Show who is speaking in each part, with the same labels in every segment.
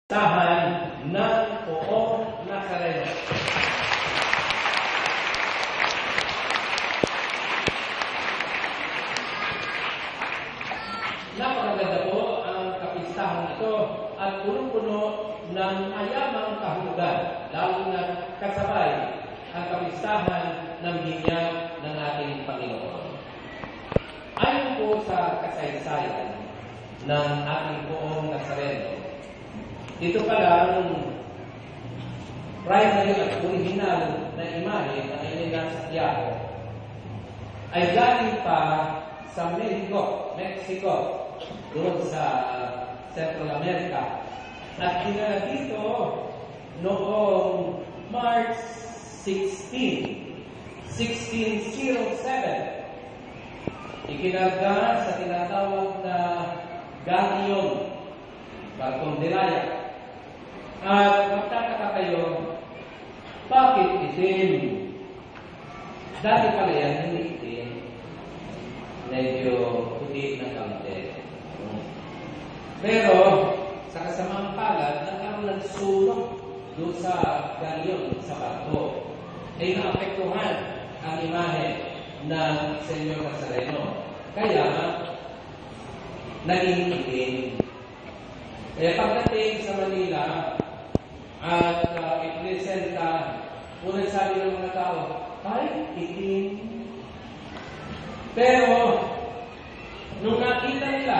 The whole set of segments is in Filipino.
Speaker 1: Tahan ng Poong Nazareno. Napakaganda po ang kapistahan ito at punong-puno ng mayamang kahulugan, lalo na kasabay ang kapistahan ng binyag ng ating Panginoon. Ayon po sa kasaysayan ng ating Poong Nazareno, ito pala ang primary at original na imahe na inilang sa ay galing pa sa Mexico, doon sa Central America. At dinala dito noong March 16, 1607. Ikinarga sa tinatawag na Galleon, Barkong Diraya. At magtataka kayo, bakit itim? Dati pala yan, hindi itim. Medyo puti na kaunti. Pero, sa kasamang palad, nagkaroon ng sulok doon sa galyon, sa barko. Ay naapektuhan ang imahe ng Senyor Nazareno. Kaya, naging itim. Kaya pagdating sa Manila, at ipresenta, unang sabi ng mga tao, ay, itim. Pero, nung nakita nila,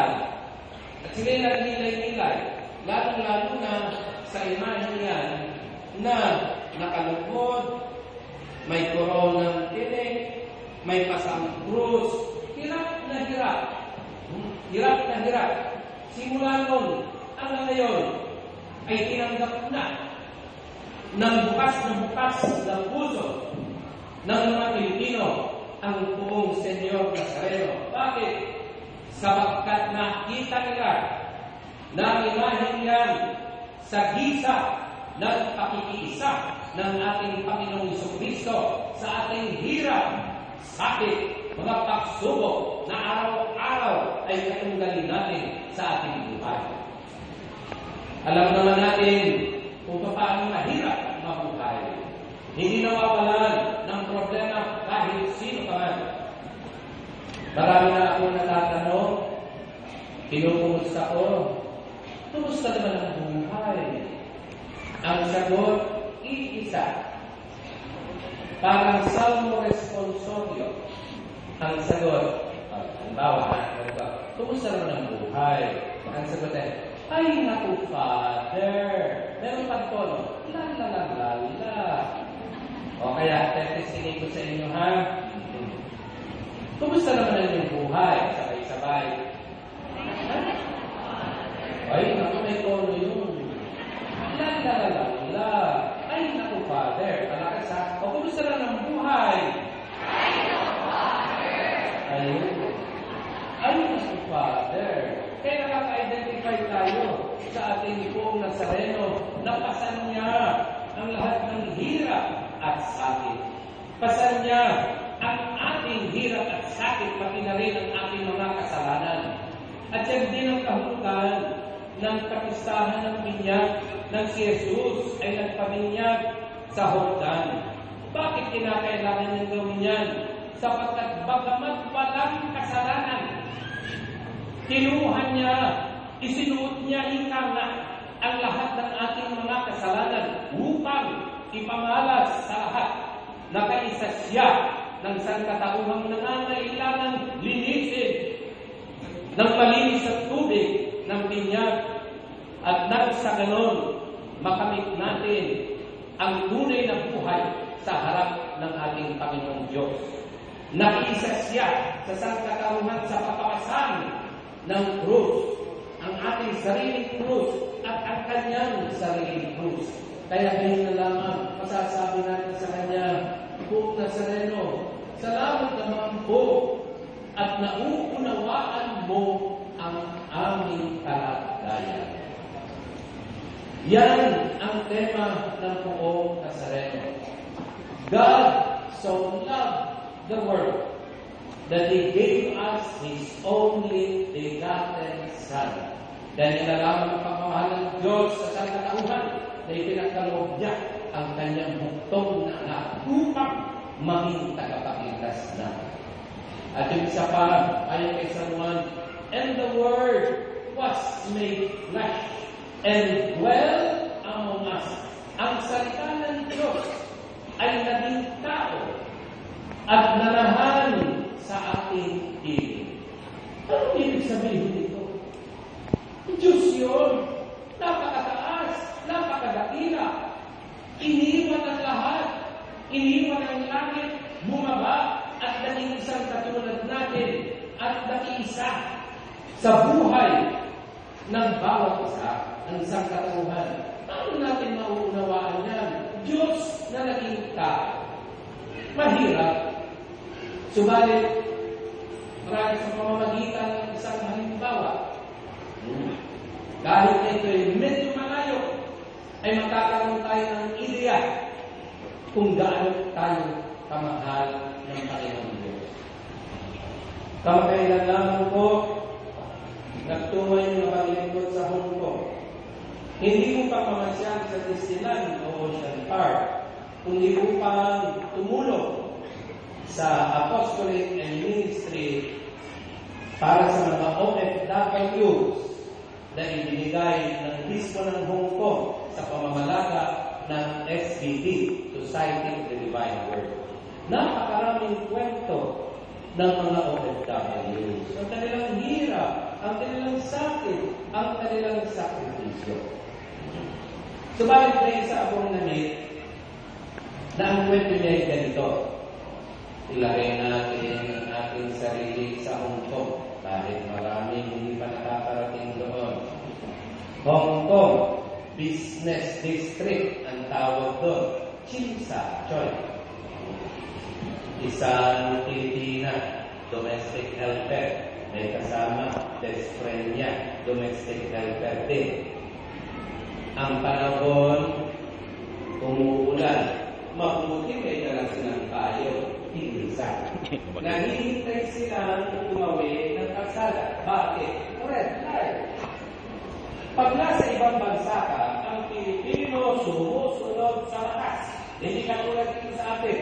Speaker 1: at sila nagnilay-nilay, lalong-lalo na sa imahe niyan, na nakalungkod, may koronang tinik, may pasang krus, hirap na hirap. Hirap na hirap. Simula nun, hanggang ngayon, ay tinanggap na ng bukas ng puso ng mga Pilipino ang Poong Senyor Nazareno. Bakit? Sapagkat nakita nila na ang imahe niyan sa gisa ng pakikiisa ng ating Panginoong Jesucristo sa ating hirap, sakit, mga pagsubok na araw-araw ay katunggalin natin sa ating buhay. Alam naman natin kung paano mahirap mabuhay. Hindi nawawalan ng problema kahit sino ka man. Marami na ako natatanong, kinukumusta ko, kumusta naman ang buhay? Ang sagot, iisa. Parang Salmo Responsorio. Ang sagot, halimbawa, kumusta naman ang buhay? Ang sagot ay, naku, Father. Meron pang tono. La. O kaya, testingin ko sa inyo, ha? Kumusta naman ang inyong buhay? Sabay-sabay. Ay, naku, may tono yun. La. Ay, naku, Father. Alakas ha? O, kumusta naman ang buhay? Ay, naku, Father. Ayun. Ay, naku, Father. Kaya nakaka-identify tayo sa ating Poong Nazareno na pasan niya ang lahat ng hirap at sakit. Pasan niya ang ating hirap at sakit, pati na rin ang ating mga kasalanan. At yan din ang kahulugan ng kapistahan ng binyag ng si Jesus ay nagpabinyag sa Jordan. Bakit kinakailangan niyang gawin yan? Sapagkat bagamat walang kasalanan, kinuha niya, isinuot niya ang lahat ng ating mga kasalanan upang ipamalas sa lahat na kaisa siya ng sangkatauhang nangangailangan linisin ng malinis at tubig ng binyag at nang sa ganon makamit natin ang tunay na buhay sa harap ng ating Panginoong Diyos. Nakiisa siya sa sangkatauhan sa papawasan ng krus, ang ating sariling krus at ang kanyang sariling krus. Kaya ngayon na lamang masasabi natin sa kanya, Poong Nazareno, salamat naman po at nauunawaan mo ang aming kalagayan. Yan ang tema ng Poong Nazareno. God so loved the world that He gave us His only begotten Son, Dahil nilalaman ang pagmamahal ng Diyos sa sangkatauhan na ipinagkaloob niya ang kanyang buktong na anak upang maging tagapagligtas na. At yung isa pa, ayon kay San Juan, and the Word was made flesh and dwelt among us. Ang salita ng Diyos ay naging tao at nanahan sa ating piling. Anong ibig sabihin dito? Diyos yun. Napakataas, napakadakila. Iniwan ang lahat. Iniwan ang langit, bumaba, at naging isang katulad natin at nakiisa sa buhay ng bawat isa ng isang katauhan. Paano natin mauunawaan yan? Diyos na naging tao. Mahirap. Subalit, marami sa pamamagitan ng isang halimbawa. Kahit na ito'y medyo malayo, ay magkakaroon tayo ng ideya kung gaano tayo kamahal ng Panginoon Diyos. Kamakailan lamang po, nagtungo yung nakalingkod sa Hong Kong. Hindi mo pa pamasyal sa Disneyland o Ocean Park, kundi upang tumulong sa apostolate and ministry para sa mga OFWs na ibinigay ng bispo ng Hong Kong sa pamamalaga ng SBD, Society of the Divine Word. Napakaraming kwento ng mga OFWs. Ang kanilang hirap, ang kanilang sakit, ang kanilang sakripisyo. Subalit na isa akong namit na ang kwento niya ay ganito. Ilagay natin ang ating sarili sa Hong Kong kahit maraming hindi pa nakakarating doon. Hong Kong Business District ang tawag doon. Chimsa Choy. Isang Pilipina, domestic helper. May kasama, best friend niya, domestic helper din. Ang panahon, umuulan. Mabuti may dala silang kayo, pinisa. Nahihintay silang tumawid ng kalsada. Bakit? Red light. Pag nasa ibang bansa ka, ang Pilipino sumusunod sa batas. Hindi ka tulad dito sa atin.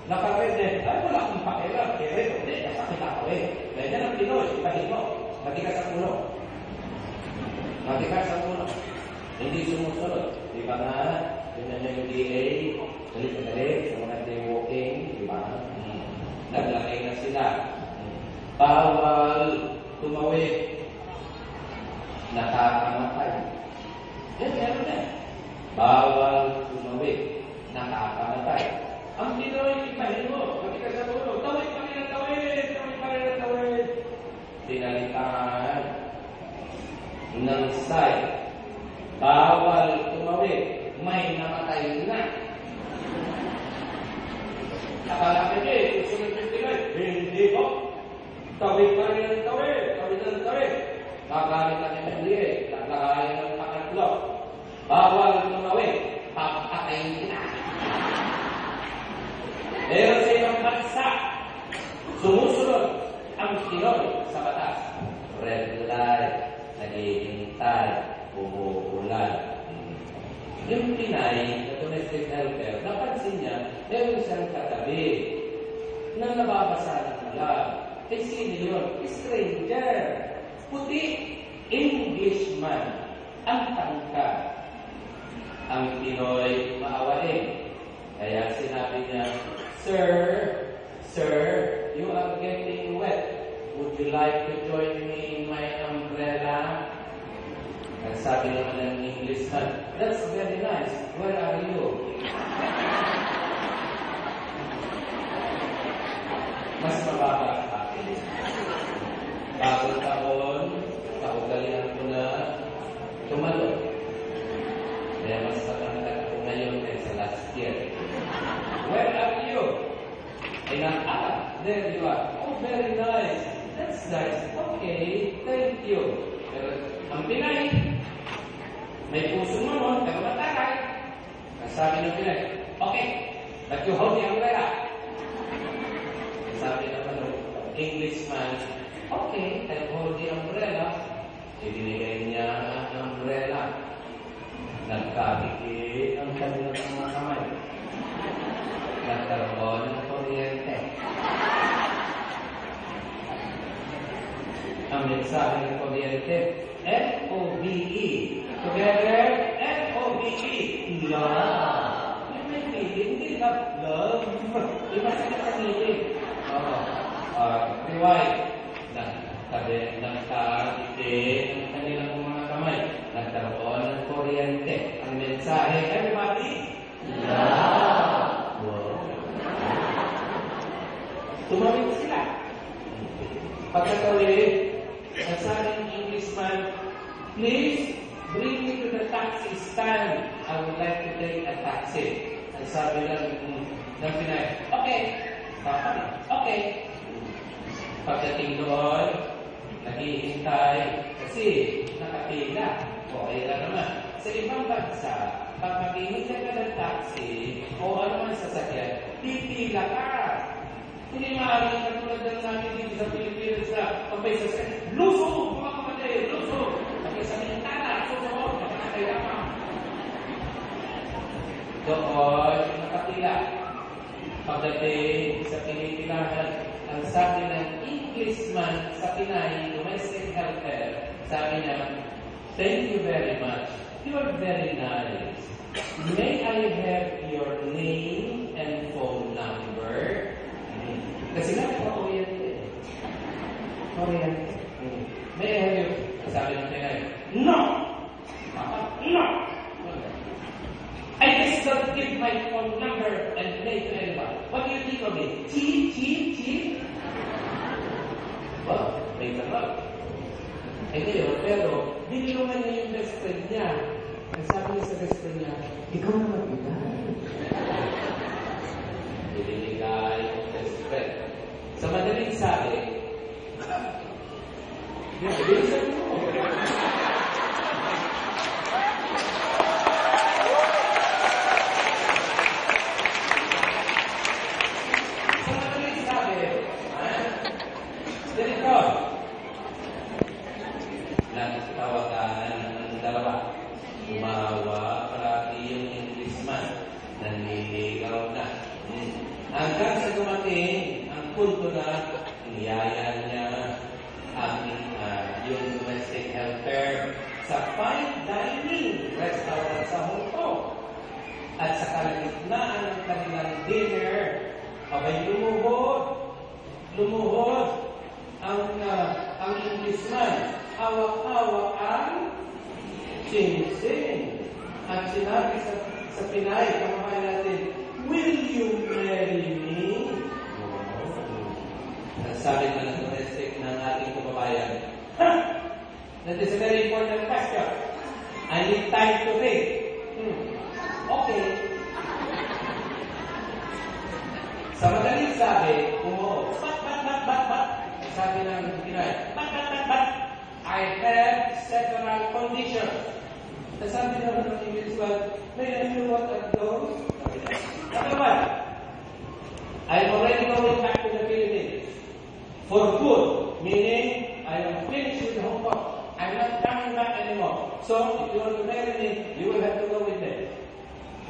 Speaker 1: Naka-red light, ay wala akong pakiram. Kaya rin, hindi, nasakit ako eh. Ganyan ang Pinoy, ipahin mo. Matikas ang ulo. Matikas ang ulo. Hindi sumusunod. Di ba na? Ganyan yung DA. Dali-dali sa mga jaywalking. Di ba? Naglakay na sila. Bawal tumawid. Nakakamatay. Yan, meron na. Bawal tumawid. Nakakamatay. Ang Pinoy, ipahin mo. Matikas ang ulo. Tawid pa rin ang tawid. Tawid pa rin ang tawid. Pinalitaan ng style. Bawal tumawid. May namatay na. Akala ka niya, susunod yung Pinoy. Hindi po. Tawid pa rin ang tawid. Tawid ang tawid. Kagalit na ng NDA. Taglagayan ng pakatlo. Bawal tumawid. Papatayin na. Meron sa ibang bansa. Sumusunod ang Pinoy sa batas. Red light. Naghihintay. Umuulan. Yung Pinay, na domestic helper, napansin niya, meron siyang katabi na nababasa ng alam. Eh, sino yun? Stranger. Puti. Englishman. Ang tangka. Ang Pinoy, maawain. Kaya sinabi niya, Sir, you are getting wet. Would you like to join me in my umbrella? Ang sabi naman ng Englishman, that's very nice. Where are you? Mas mababa ang akin. Bagong taon, kaugalian ko na tumalon. Kaya mas matangkad ko ngayon kaysa last year. Where are you? There you are. Oh, very nice. That's nice. Okay, thank you. Pero ang Pinay, may puso mo nun, pero matagal. Ang sabi ng Pinay, okay, but you hold the umbrella. Ang sabi naman ng Englishman, okay, I hold the umbrella, Ibinigay niya ang umbrella. Nagkabigay ang kanilang mga kamay. Nagkaroon ng kuryente. Ang mensahe ng kuryente, F-O-V-E. Together, F-O-V-E. Love. Yung may feeling, hindi love. Iba sa kapatid. Rewind. Nagkabigay ang kanilang mga kamay. Nagkaroon ng kuryente. Ang mensahe, everybody, love. Wow. Tumawid sila. Pagkatawid, ang sabi ng Englishman, please bring me to the taxi stand. I would like to take a taxi. Ang sabi ng Pinay, okay. Okay. Pagdating doon, naghihintay kasi nakapila. Okay lang naman. Sa ibang bansa, pag maghihintay ka ng taxi o ano man sasakyan, pipila ka. Hindi maaaring katulad ng natin dito sa Pilipinas na pag may sasakyan, luso! Mga kapatid, luso! Pagka sa Mintana, susunod, nakakaya ka. Doon, nakapila. Pagdating sa pinipilahan, ang sabi ng Englishman sa Pinay, domestic helper, sabi niya, thank you very much. You are very nice. May I have your name and phone number? Kasi nga, oriented. May I have your... Sabi ng Pinay, no! No! I just don't give my phone number and name to anyone. What do you think of me? Cheap? Well, may tanong. Ngayon, pero, binilungan niya yung best friend niya. Ang sabi niya sa best friend niya, ikaw na magbigay. Binigay yung best friend. Sa madaling sabi, bilisan mo. Hanggang sa dumating ang punto na niyaya niya yung domestic helper sa fine dining restaurant sa Hong Kong. At sa kalagitnaan ng kanilang dinner, abay lumuhod ang Englishman. Hawak-hawak ang sing-sing. At sinabi sa Pinay, kamakain natin, will you marry me? Ang sabi na ng domestic ng ating kababayan, that is a very important question. I need time to think. Okay. Sa madaling sabi, but. Sabi ng Pinay, but. I have several conditions. Sabi na ng Englishman, may I know what are those? Number one, I'm already going back to the Philippines for good, meaning I am finished with Hong Kong. I'm not coming back anymore. So, if you want to marry me, you will have to go with me.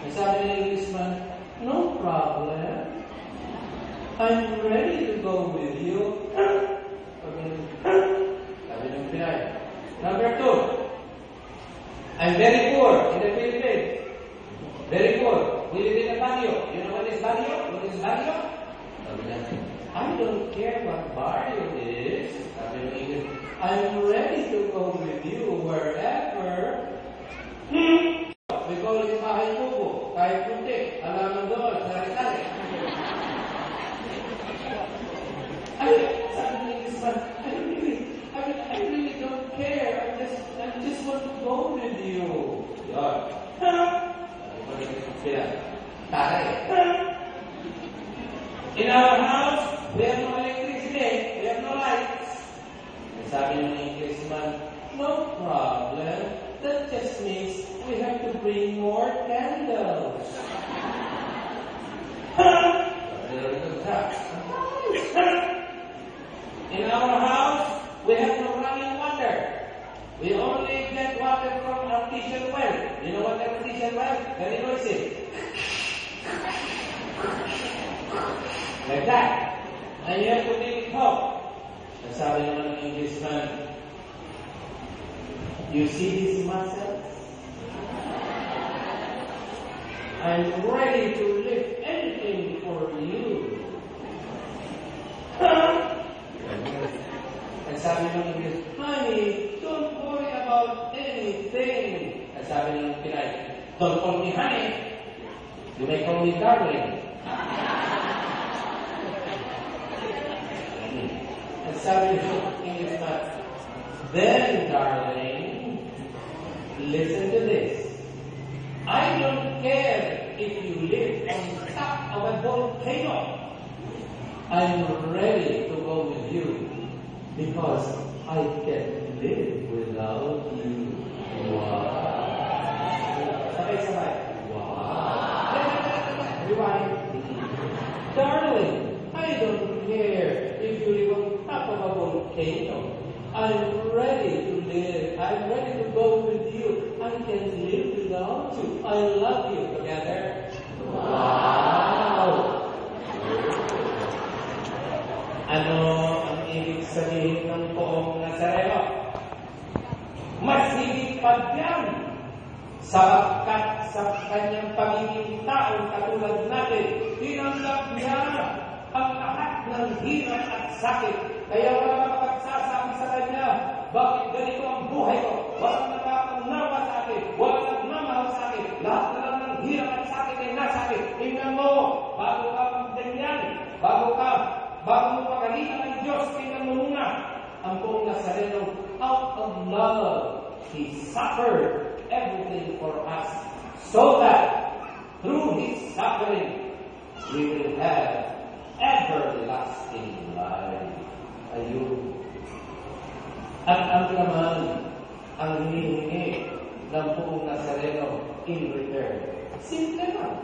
Speaker 1: And sabi ng Englishman, no problem. I'm ready to go with you. Sabi ng Pinay. Number two, I'm very poor in the Philippines. Very poor. We live in a barrio. You know what is barrio? What is barrio? I don't care what barrio is. I'm ready to go with you wherever. We go yung bahay kubo, kahit punti, alaman doon, sari-sari. Sabi ng Englishman, I really don't care. I just want to go with you. In our house, we have no electricity, we have no lights. Sabi ng Englishman, no problem. That just means we have to bring more candles. In our house, we have no running water. We mathematician well. You know what mathematician well? Very noisy. Like that. And you have to take it home. And sabi naman ng Englishman, you see these muscles? I'm ready to lift anything for you. And sabi ng English, honey, don't worry about anything. And sabi ng Pinay, don't call me honey. You may call me darling. And sabi ng Englishman, then darling, listen to this. I don't care if you live on top of a volcano. I'm ready to go with you because I can't live without you. Wow. Sabay-sabay. Wow. Rewind. Darling, I don't care if you live on top of a volcano. I'm ready to live. I'm ready to go with you. I can't live without you. I love you. Together. Wow! Ano ang ibig sabihin ng poong Nazareno? Mas higit pa yan. Sapagkat sa kanyang pagiging taong katulad natin, tinanggap niya ang lahat ng hirap at sakit. Kaya wala makapagsasabi sa kanya, bakit ganito ang buhay ko? Walang nakakaunawa sa akin, walang nagmamahal sa akin, lahat na lang ng hirap at sakit ay nasa akin. Tingnan mo, bago ka magdanyan, bago mo pagalitan ng Diyos, tingnan mo muna. Ang buong Nazareno, out of love, He suffered everything for us, so that through His suffering, we will have everlasting life. Ayun. At ang laman, ang hinihingi ng buong Nazareno in return. Simple lang.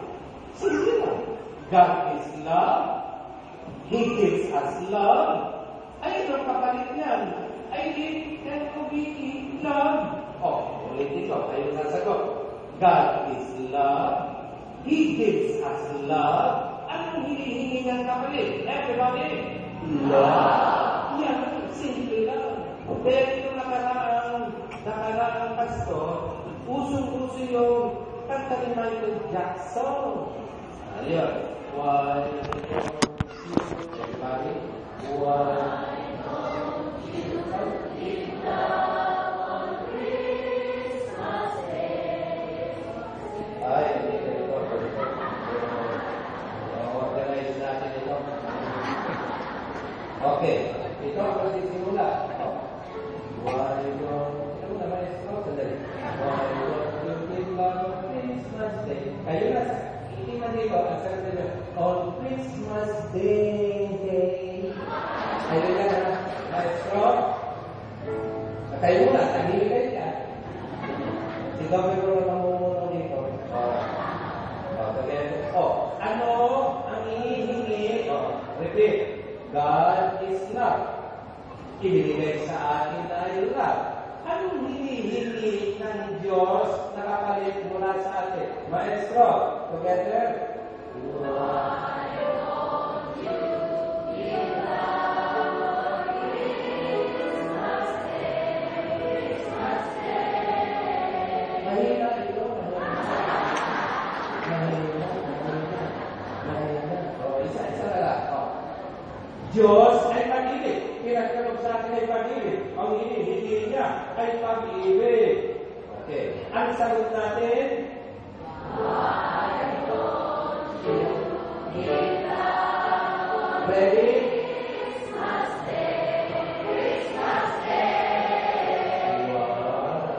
Speaker 1: Simple lang. God is love. He gives us love. Ay, ito ang kapalit niyan. I live and obey love. Oh, ulit ito. Kayo sasagot. God is love. He gives us love. Anong hinihingi ng kapalit? Everybody? Love. Yan, simple lang. Pero yung nakaraang pastor, usong-uso yung kanta ni Michael Jackson. Ayun. Why don't you, everybody? Why don't you give love on Christmas Day? Ay, hindi ka ito. Organize natin ito. Okay. Ito ang pagsisimula. Why don't you na maestro? Sandali. Why don't you give love on Christmas Day? Kayo na, hindi man dito, ang sagot nila, on Christmas Day. Kayo na, maestro? Kayo muna, tahimik kayo yan. Si Dr. Bruno namumuno dito. Ano ang hinihingi? Repeat. God is love. Ibinigay sa atin ay love. Anong hinihingi ng Diyos na kapalit mula sa atin? Maestro, together. Why don't you give love on Christmas Day? Christmas Day. Mahina ito. Mahina. Isa na lang. Diyos ay pag-ibig. Pinagkalog sa atin ay pag-ibig. Ang hinihingi niya ay pag-ibig. Okay. Ang sagot natin? Why don't you give love? Ready? Christmas Day. Christmas Day. Wow.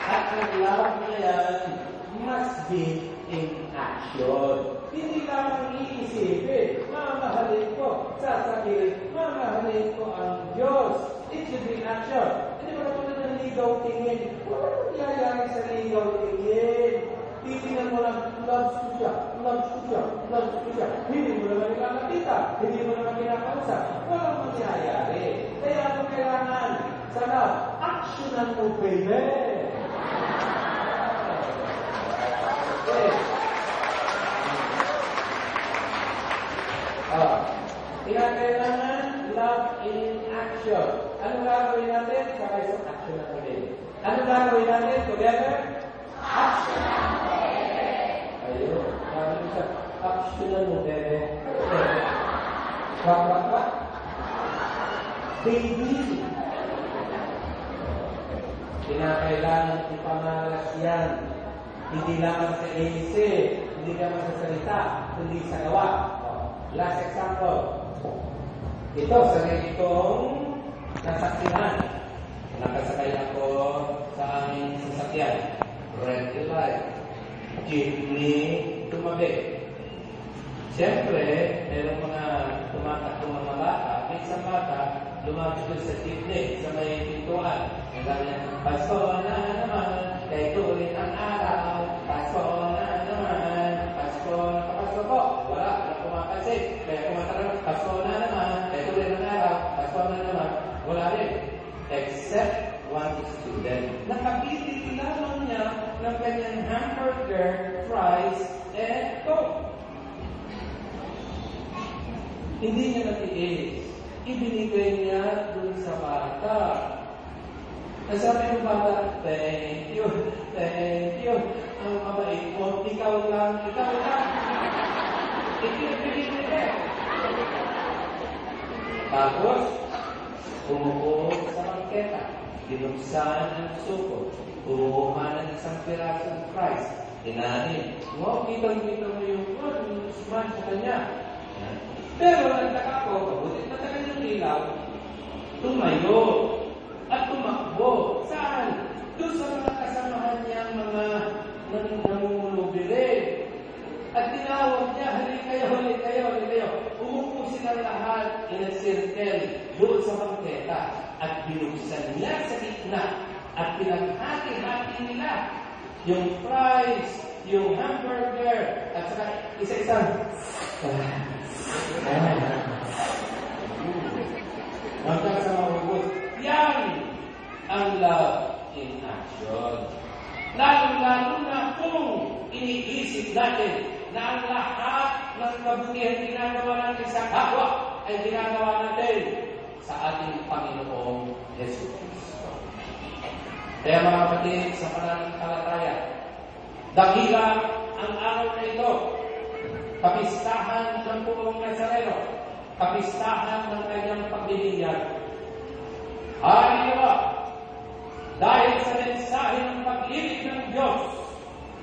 Speaker 1: At ang love na yan must be in action. Hindi lamang iisipin, mamahalin ko, sasabihin, mamahalin ko ang Diyos. It should be in action. Hindi mo na po na ng ligaw tingin. Wala nangyayari sa ligaw tingin. Titingnan mo lang, loves ko siya, loves ko siya, loves ko siya. Hindi mo naman nakakita, hindi mo naman kinakausap. Walang mangyayari. Kaya ano kailangan? Sa love, actionan mo, baby. Okay. Kailangan love in action. Ano gagawin natin? Sakay sa action natin. Ano gagawin natin? Together? Action natin. Ayun. Gagawin siya. Action na mo, bebe. What? Baby. Kinakailangan ipamalas yan. Hindi lamang sa isip, hindi lamang sa salita, kundi sa gawa. Last example. Ito, sarili kong nasaksihan. Nakasakay ako sa aming sasakyan. Red light. Jeepney, tumabi. Siyempre, mayroong mga tumatakong mga bata. May isang bata, lumapit doon sa jeepney, sa may pintuan. Ang dami niya, Pasko na naman, kaya tuloy ang araw. Pasko na naman, Pasko na kapasko po. Wala pumapansin. Kaya kumatanong, Pasko na naman, kaya tuloy ang araw. Pasko na naman. Wala rin. Except one student. Nakabili lamang niya ng kanyang hamburger, fries, and Coke. Hindi niya natiis. Ibinigay niya dun sa bata. Nasabi ng bata, thank you. Ang mabait mo, ikaw lang. Ibinigay. Tapos, umupo sa bangketa. Binuksan ang suko. Kumuha ng isang pirasong fries. Tinanin. Kitang-kita mo yung smash sa kanya. Pero nagtaka ko, kabutit na sa kanyang ilaw, tumayo at tumakbo. Saan? Doon sa mga kasamahan niyang mga namumulubili. At tinawag niya, hali kayo. Umupo silang lahat in a circle doon sa bangketa. At binuksan niya sa gitna. At pinaghati-hati nila yung fries, yung hamburger, at saka isa-isang. Hanggang sa maubos. Yan ang love in action. Lalo-lalo na kung iniisip natin na ang lahat ng kabutihan ginagawa natin sa kapwa ay ginagawa natin sa ating Panginoong Jesus Cristo. Kaya mga kapatid, sa pananampalataya, dakila ang araw na ito. Kapistahan ng Pugong Nazareno, kapistahan ng kanyang pagbibigyan. Hallelujah! Dahil sa mensahe ng pag-ibig ng Diyos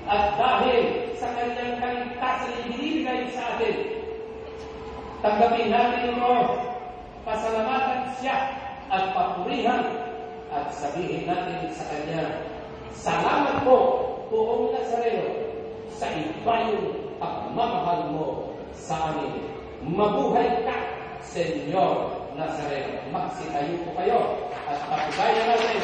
Speaker 1: at dahil sa kanyang kaligtasan na ibinibigay sa atin, tanggapin natin ito, pasalamatan siya at papurihan at sabihin natin sa kanya, salamat po, Pugong Nazareno, sa ibayong pagmamahal mo sa amin. Mabuhay ka, Senyor Nazareno. Magsitayo po kayo at patubayan natin